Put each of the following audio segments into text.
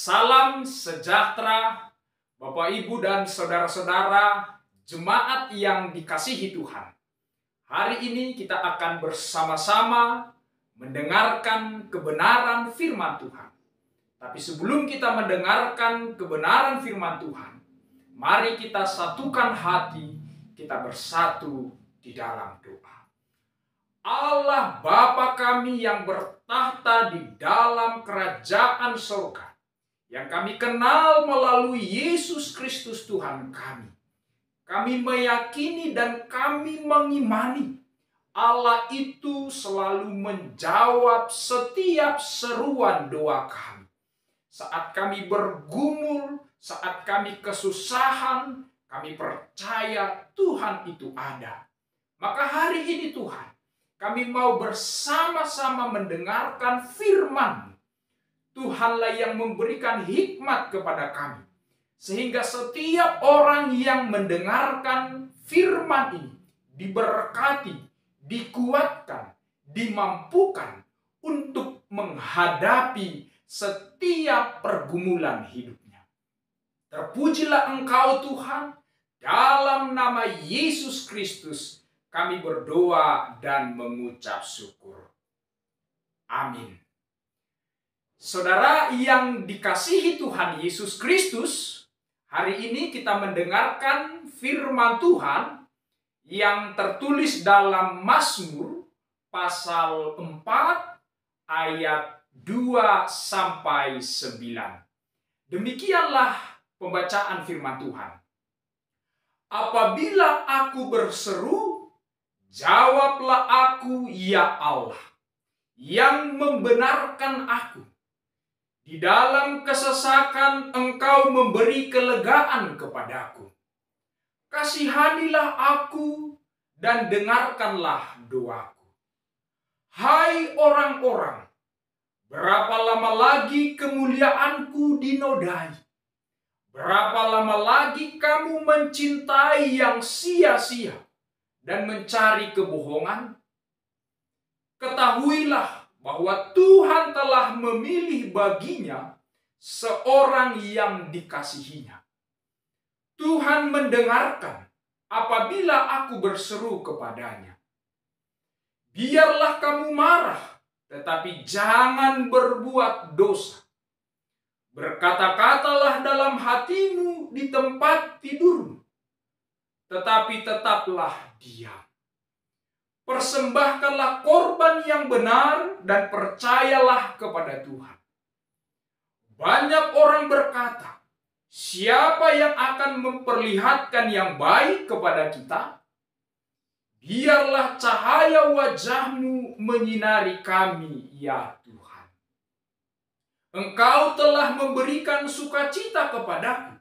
Salam sejahtera, Bapak, Ibu, dan saudara-saudara, jemaat yang dikasihi Tuhan. Hari ini kita akan bersama-sama mendengarkan kebenaran firman Tuhan. Tapi sebelum kita mendengarkan kebenaran firman Tuhan, mari kita satukan hati, kita bersatu di dalam doa. Allah Bapa kami yang bertahta di dalam kerajaan surga, yang kami kenal melalui Yesus Kristus Tuhan kami. Kami meyakini dan kami mengimani Allah itu selalu menjawab setiap seruan doa kami. Saat kami bergumul, saat kami kesusahan, kami percaya Tuhan itu ada. Maka hari ini Tuhan, kami mau bersama-sama mendengarkan firman. Tuhanlah yang memberikan hikmat kepada kami, sehingga setiap orang yang mendengarkan firman ini diberkati, dikuatkan, dimampukan untuk menghadapi setiap pergumulan hidupnya. Terpujilah Engkau Tuhan, dalam nama Yesus Kristus kami berdoa dan mengucap syukur. Amin. Saudara yang dikasihi Tuhan Yesus Kristus, hari ini kita mendengarkan firman Tuhan yang tertulis dalam Mazmur pasal 4 ayat 2-9. Demikianlah pembacaan firman Tuhan. Apabila aku berseru, jawablah aku, ya Allah, yang membenarkan aku. Di dalam kesesakan Engkau memberi kelegaan kepadaku. Kasihanilah aku dan dengarkanlah doaku. Hai orang-orang, berapa lama lagi kemuliaanku dinodai? Berapa lama lagi kamu mencintai yang sia-sia dan mencari kebohongan? Ketahuilah bahwa Tuhan telah memilih baginya seorang yang dikasihinya. Tuhan mendengarkan apabila aku berseru kepadanya. Biarlah kamu marah, tetapi jangan berbuat dosa. Berkata-katalah dalam hatimu di tempat tidurmu, tetapi tetaplah diam. Persembahkanlah korban yang benar dan percayalah kepada Tuhan. Banyak orang berkata, siapa yang akan memperlihatkan yang baik kepada kita? Biarlah cahaya wajah-Mu menyinari kami, ya Tuhan. Engkau telah memberikan sukacita kepadaku,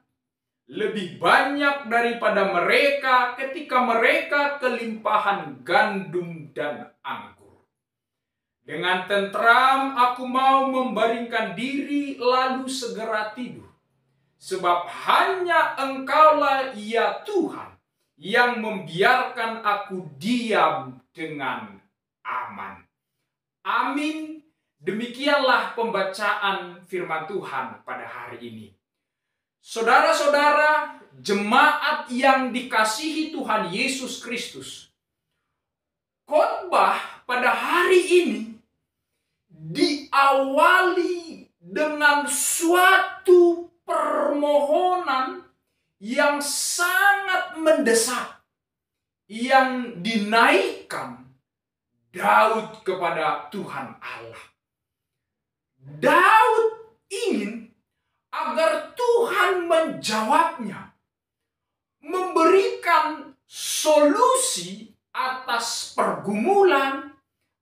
lebih banyak daripada mereka ketika mereka kelimpahan gandum dan anggur. Dengan tentram aku mau membaringkan diri lalu segera tidur. Sebab hanya Engkaulah, ya Tuhan, yang membiarkan aku diam dengan aman. Amin. Demikianlah pembacaan firman Tuhan pada hari ini. Saudara-saudara, jemaat yang dikasihi Tuhan Yesus Kristus, khotbah pada hari ini diawali dengan suatu permohonan yang sangat mendesak yang dinaikkan Daud kepada Tuhan Allah. Daud ingin agar Tuhan menjawabnya, memberikan solusi atas pergumulan,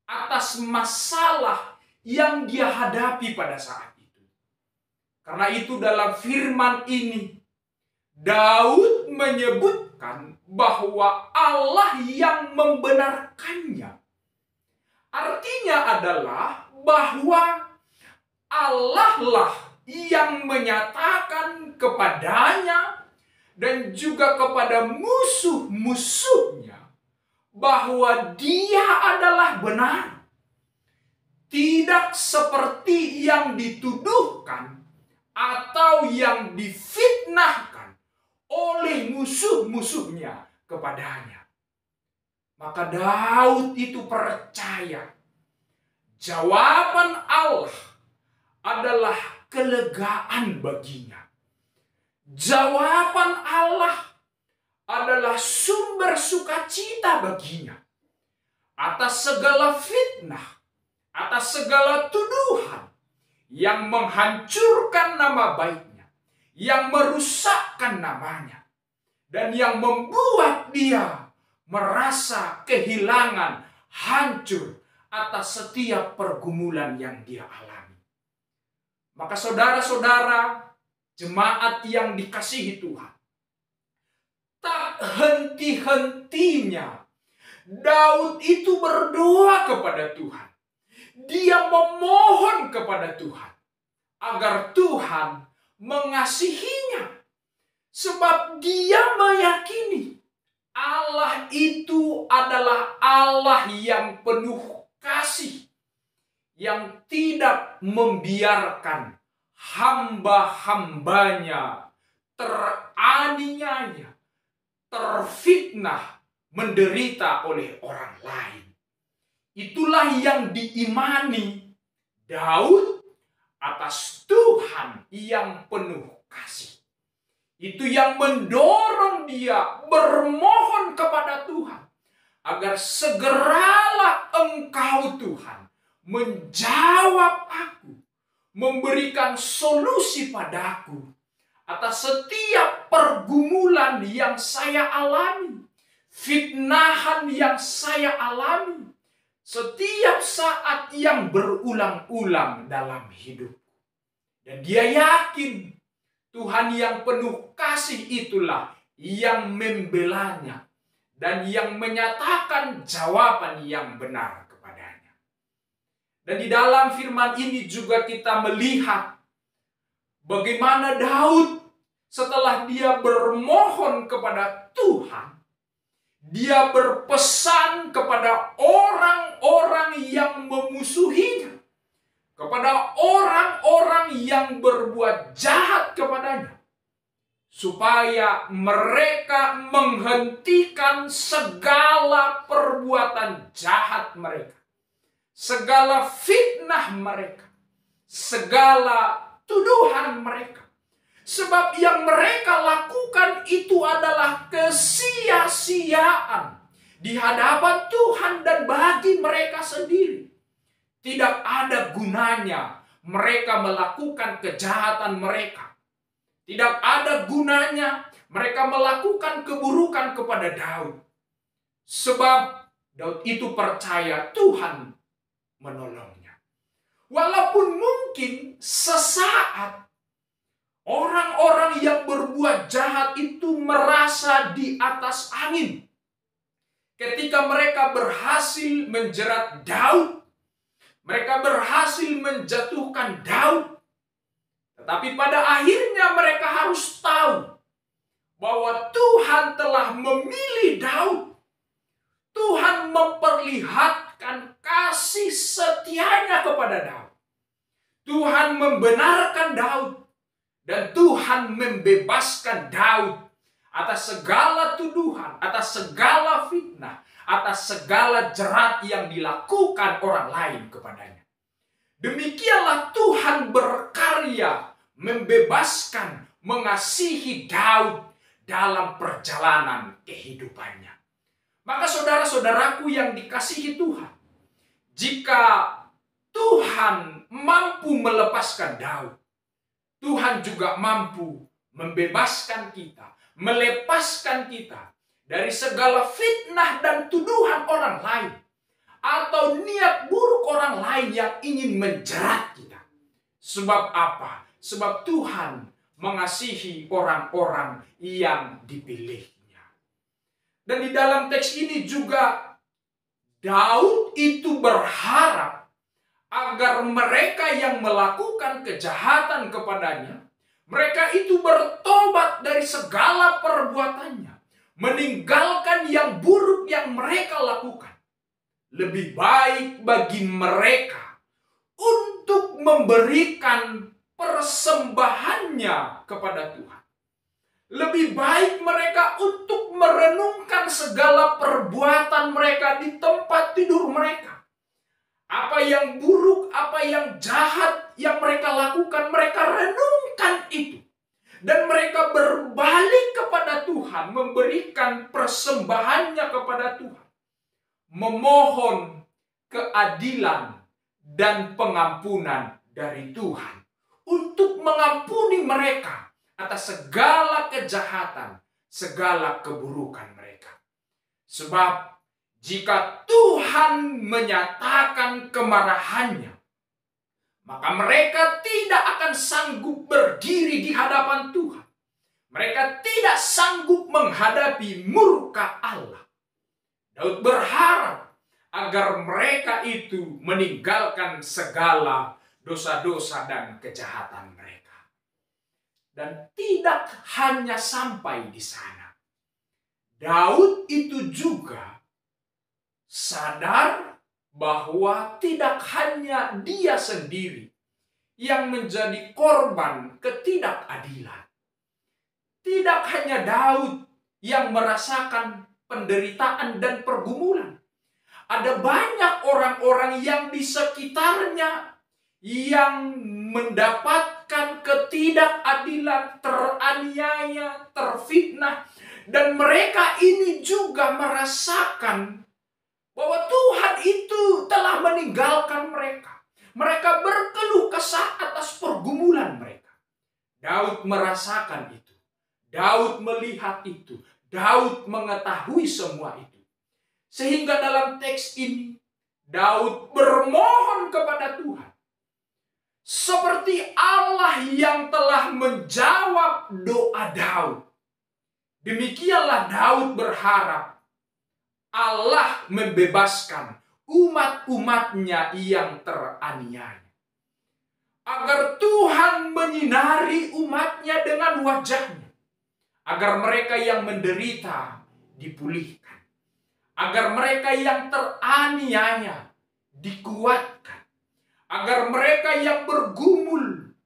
atas masalah yang dia hadapi pada saat itu. Karena itu dalam firman ini, Daud menyebutkan bahwa Allah yang membenarkannya. Artinya adalah bahwa Allah lah yang menyatakan kepadanya dan juga kepada musuh-musuhnya bahwa dia adalah benar. Tidak seperti yang dituduhkan atau yang difitnahkan oleh musuh-musuhnya kepadanya. Maka Daud itu percaya jawaban Allah adalah kelegaan baginya. Jawaban Allah adalah sumber sukacita baginya. Atas segala fitnah, atas segala tuduhan yang menghancurkan nama baiknya, yang merusakkan namanya, dan yang membuat dia merasa kehilangan, hancur atas setiap pergumulan yang dia alami. Maka saudara-saudara, jemaat yang dikasihi Tuhan, tak henti-hentinya Daud itu berdoa kepada Tuhan. Dia memohon kepada Tuhan agar Tuhan mengasihinya. Sebab dia meyakini Allah itu adalah Allah yang penuh kasih, yang tidak membiarkan hamba-hambanya teraniaya, terfitnah, menderita oleh orang lain. Itulah yang diimani Daud atas Tuhan yang penuh kasih. Itu yang mendorong dia bermohon kepada Tuhan agar segeralah Engkau Tuhan menjawab aku, memberikan solusi padaku atas setiap pergumulan yang saya alami, fitnahan yang saya alami setiap saat yang berulang-ulang dalam hidupku. Dan dia yakin Tuhan yang penuh kasih itulah yang membelanya dan yang menyatakan jawaban yang benar kepadanya. Dan di dalam firman ini juga kita melihat bagaimana Daud setelah dia bermohon kepada Tuhan, dia berpesan kepada orang-orang yang memusuhinya, kepada orang-orang yang berbuat jahat kepadanya, supaya mereka menghentikan segala perbuatan jahat mereka, segala fitnah mereka, segala tuduhan mereka. Sebab yang mereka lakukan itu adalah kesia-siaan di hadapan Tuhan dan bagi mereka sendiri. Tidak ada gunanya mereka melakukan kejahatan mereka. Tidak ada gunanya mereka melakukan keburukan kepada Daud. Sebab Daud itu percaya Tuhan menolongnya. Walaupun mungkin sesaat orang-orang yang berbuat jahat itu merasa di atas angin ketika mereka berhasil menjerat Daud, mereka berhasil menjatuhkan Daud. Tetapi pada akhirnya mereka harus tahu bahwa Tuhan telah memilih Daud. Tuhan memperlihatkan kasih setianya kepada Daud. Tuhan membenarkan Daud. Dan Tuhan membebaskan Daud atas segala tuduhan, atas segala fitnah, atas segala jerat yang dilakukan orang lain kepadanya. Demikianlah Tuhan berkarya membebaskan, mengasihi Daud dalam perjalanan kehidupannya. Maka saudara-saudaraku yang dikasihi Tuhan, jika Tuhan mampu melepaskan Daud, Tuhan juga mampu membebaskan kita, melepaskan kita dari segala fitnah dan tuduhan orang lain, atau niat buruk orang lain yang ingin menjerat kita. Sebab apa? Sebab Tuhan mengasihi orang-orang yang dipilihnya. Dan di dalam teks ini juga Daud itu berharap agar mereka yang melakukan kejahatan kepadanya, mereka itu bertobat dari segala perbuatannya, meninggalkan yang buruk yang mereka lakukan. Lebih baik bagi mereka untuk memberikan persembahannya kepada Tuhan. Lebih baik mereka untuk merenungkan segala perbuatan mereka di tempat tidur mereka. Apa yang buruk, apa yang jahat yang mereka lakukan, mereka renungkan itu. Dan mereka berbalik kepada Tuhan, memberikan persembahannya kepada Tuhan. Memohon keadilan dan pengampunan dari Tuhan. Untuk mengampuni mereka atas segala kejahatan, segala keburukan mereka. Sebab jika Tuhan menyatakan kemarahannya, maka mereka tidak akan sanggup berdiri di hadapan Tuhan. Mereka tidak sanggup menghadapi murka Allah. Daud berharap agar mereka itu meninggalkan segala dosa-dosa dan kejahatan mereka. Dan tidak hanya sampai di sana. Daud itu juga sadar bahwa tidak hanya dia sendiri yang menjadi korban ketidakadilan. Tidak hanya Daud yang merasakan penderitaan dan pergumulan. Ada banyak orang-orang yang di sekitarnya yang mendapatkan ketidakadilan, teraniaya, terfitnah. Dan mereka ini juga merasakan bahwa Tuhan itu telah meninggalkan mereka. Mereka berkeluh kesah atas pergumulan mereka. Daud merasakan itu. Daud melihat itu. Daud mengetahui semua itu. Sehingga dalam teks ini, Daud bermohon kepada Tuhan. Seperti Allah yang telah menjawab doa Daud. Demikianlah Daud berharap Allah membebaskan umat-umatnya yang teraniaya. Agar Tuhan menyinari umatnya dengan wajahnya. Agar mereka yang menderita dipulihkan. Agar mereka yang teraniaya dikuatkan. Agar mereka yang bergumul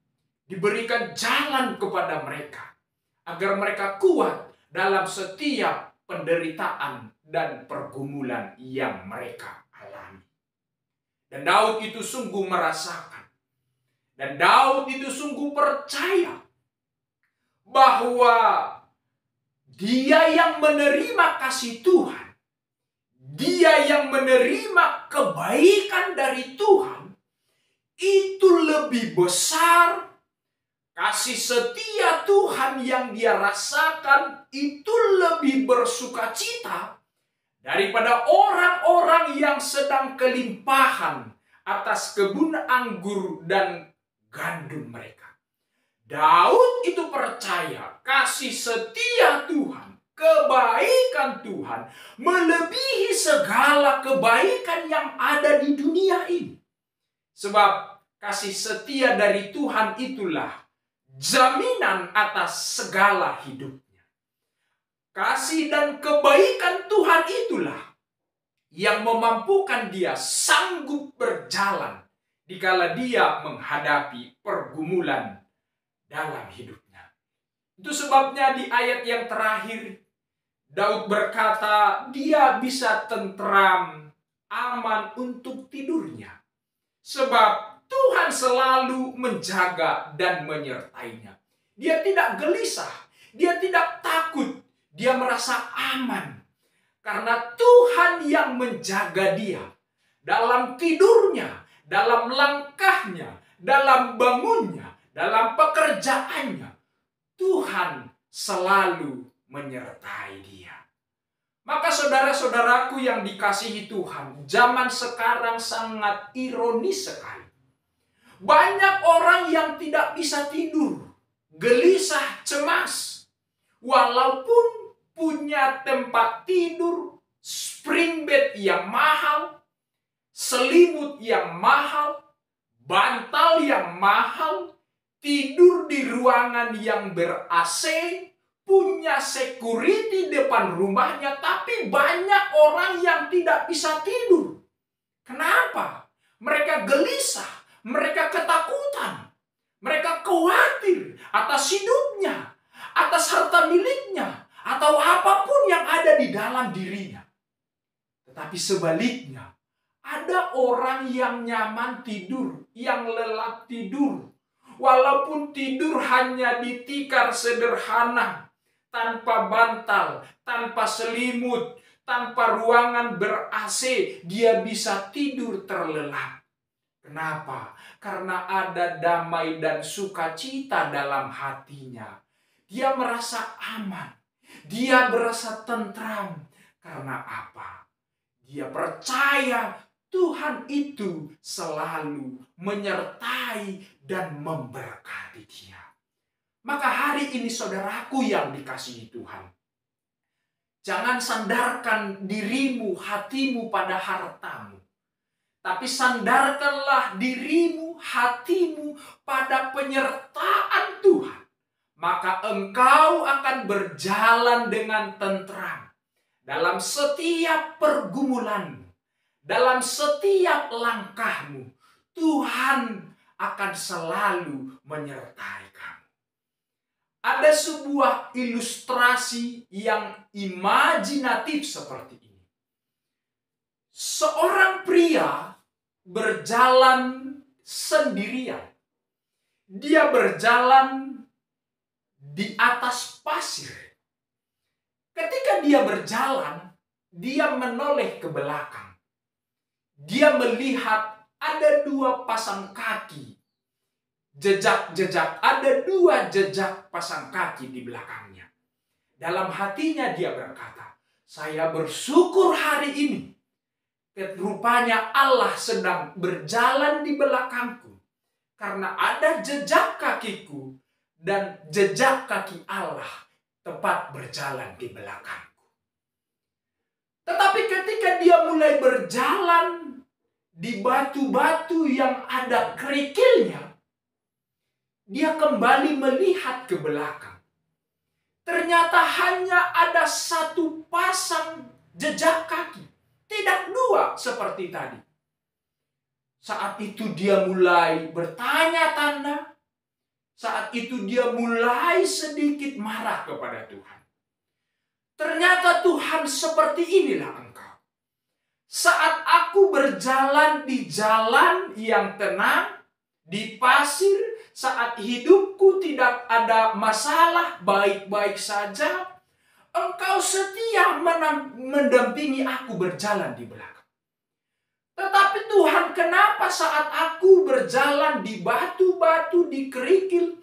diberikan jalan kepada mereka. Agar mereka kuat dalam setiap penderitaan dan pergumulan yang mereka alami. Dan Daud itu sungguh merasakan. Dan Daud itu sungguh percaya bahwa dia yang menerima kasih Tuhan, dia yang menerima kebaikan dari Tuhan, itu lebih besar. Kasih setia Tuhan yang dia rasakan itu lebih bersukacita daripada orang-orang yang sedang kelimpahan atas kebun anggur dan gandum mereka. Daud itu percaya kasih setia Tuhan, kebaikan Tuhan melebihi segala kebaikan yang ada di dunia ini. Sebab kasih setia dari Tuhan itulah jaminan atas segala hidupnya. Kasih dan kebaikan Tuhan itulah yang memampukan dia sanggup berjalan dikala dia menghadapi pergumulan dalam hidupnya. Itu sebabnya di ayat yang terakhir Daud berkata dia bisa tentram, aman untuk tidurnya. Sebab Tuhan selalu menjaga dan menyertainya. Dia tidak gelisah, dia tidak takut, dia merasa aman. Karena Tuhan yang menjaga dia dalam tidurnya, dalam langkahnya, dalam bangunnya, dalam pekerjaannya. Tuhan selalu menyertai dia. Maka saudara-saudaraku yang dikasihi Tuhan, zaman sekarang sangat ironis sekali. Banyak orang yang tidak bisa tidur, gelisah, cemas. Walaupun punya tempat tidur, spring bed yang mahal, selimut yang mahal, bantal yang mahal, tidur di ruangan yang ber-AC, punya security depan rumahnya, tapi banyak orang yang tidak bisa tidur. Kenapa? Mereka gelisah, mereka ketakutan. Mereka khawatir atas hidupnya, atas harta miliknya, atau apapun yang ada di dalam dirinya. Tetapi sebaliknya, ada orang yang nyaman tidur, yang lelap tidur. Walaupun tidur hanya di tikar sederhana, tanpa bantal, tanpa selimut, tanpa ruangan ber-AC, dia bisa tidur terlelap. Kenapa? Karena ada damai dan sukacita dalam hatinya. Dia merasa aman. Dia merasa tentram. Karena apa? Dia percaya Tuhan itu selalu menyertai dan memberkati dia. Maka hari ini saudaraku yang dikasihi Tuhan, jangan sandarkan dirimu, hatimu pada hartamu. Tapi sandarkanlah dirimu, hatimu pada penyertaan Tuhan. Maka engkau akan berjalan dengan tentram dalam setiap pergumulanmu, dalam setiap langkahmu. Tuhan akan selalu menyertai kamu. Ada sebuah ilustrasi yang imajinatif seperti ini. Seorang pria berjalan sendirian. Dia berjalan di atas pasir. Ketika dia berjalan, dia menoleh ke belakang. Dia melihat ada dua pasang kaki. Jejak-jejak, ada dua jejak pasang kaki di belakangnya. Dalam hatinya dia berkata, saya bersyukur hari ini. Rupanya Allah sedang berjalan di belakangku. Karena ada jejak kakiku dan jejak kaki Allah tepat berjalan di belakangku. Tetapi ketika dia mulai berjalan di batu-batu yang ada kerikilnya, dia kembali melihat ke belakang. Ternyata hanya ada satu pasang jejak kaki. Tidak dua seperti tadi. Saat itu dia mulai bertanya-tanya. Saat itu dia mulai sedikit marah kepada Tuhan. Ternyata Tuhan, seperti inilah engkau. Saat aku berjalan di jalan yang tenang, di pasir, saat hidupku tidak ada masalah, baik-baik saja, engkau setia mendampingi aku berjalan di belakang. Tetapi Tuhan, kenapa saat aku berjalan di batu-batu, di kerikil,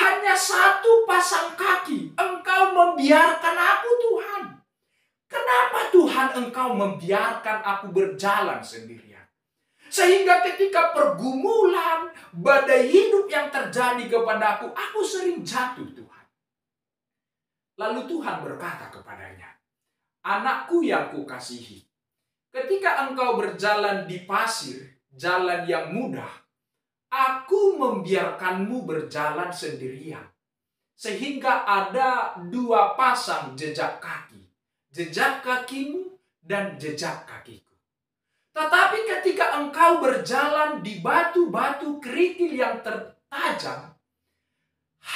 hanya satu pasang kaki, engkau membiarkan aku, Tuhan? Kenapa Tuhan engkau membiarkan aku berjalan sendirian? Sehingga ketika pergumulan, badai hidup yang terjadi kepada aku sering jatuh, Tuhan. Lalu Tuhan berkata kepadanya, anakku yang kukasihi, ketika engkau berjalan di pasir, jalan yang mudah, aku membiarkanmu berjalan sendirian. Sehingga ada dua pasang jejak kaki. Jejak kakimu dan jejak kakiku. Tetapi ketika engkau berjalan di batu-batu kerikil yang tertajam,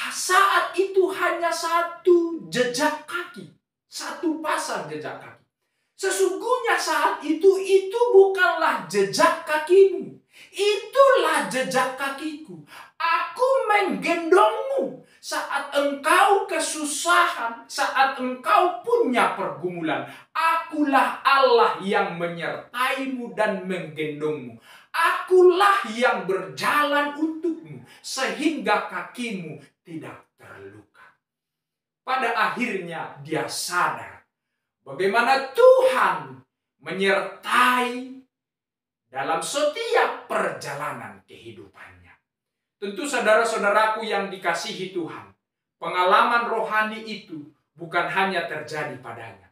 saat itu hanya satu jejak kaki. Satu pasang jejak kaki. Sesungguhnya saat itu bukanlah jejak kakimu. Itulah jejak kakiku. Aku menggendongmu saat engkau kesusahan, saat engkau punya pergumulan. Akulah Allah yang menyertaimu dan menggendongmu. Akulah yang berjalan untukmu sehingga kakimu tidak terluka. Pada akhirnya dia sadar bagaimana Tuhan menyertai dalam setiap perjalanan kehidupannya. Tentu saudara-saudaraku yang dikasihi Tuhan, pengalaman rohani itu bukan hanya terjadi padanya,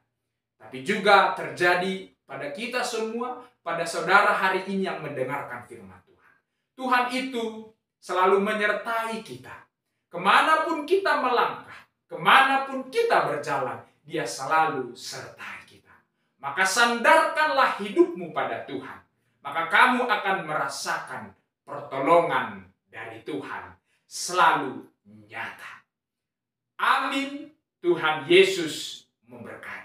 tapi juga terjadi pada kita semua, pada saudara hari ini yang mendengarkan firman Tuhan. Tuhan itu selalu menyertai kita. Kemanapun kita melangkah, kemanapun kita berjalan, Dia selalu sertai kita. Maka sandarkanlah hidupmu pada Tuhan. Maka kamu akan merasakan pertolongan dari Tuhan. selalu nyata. Amin. Tuhan Yesus memberkati.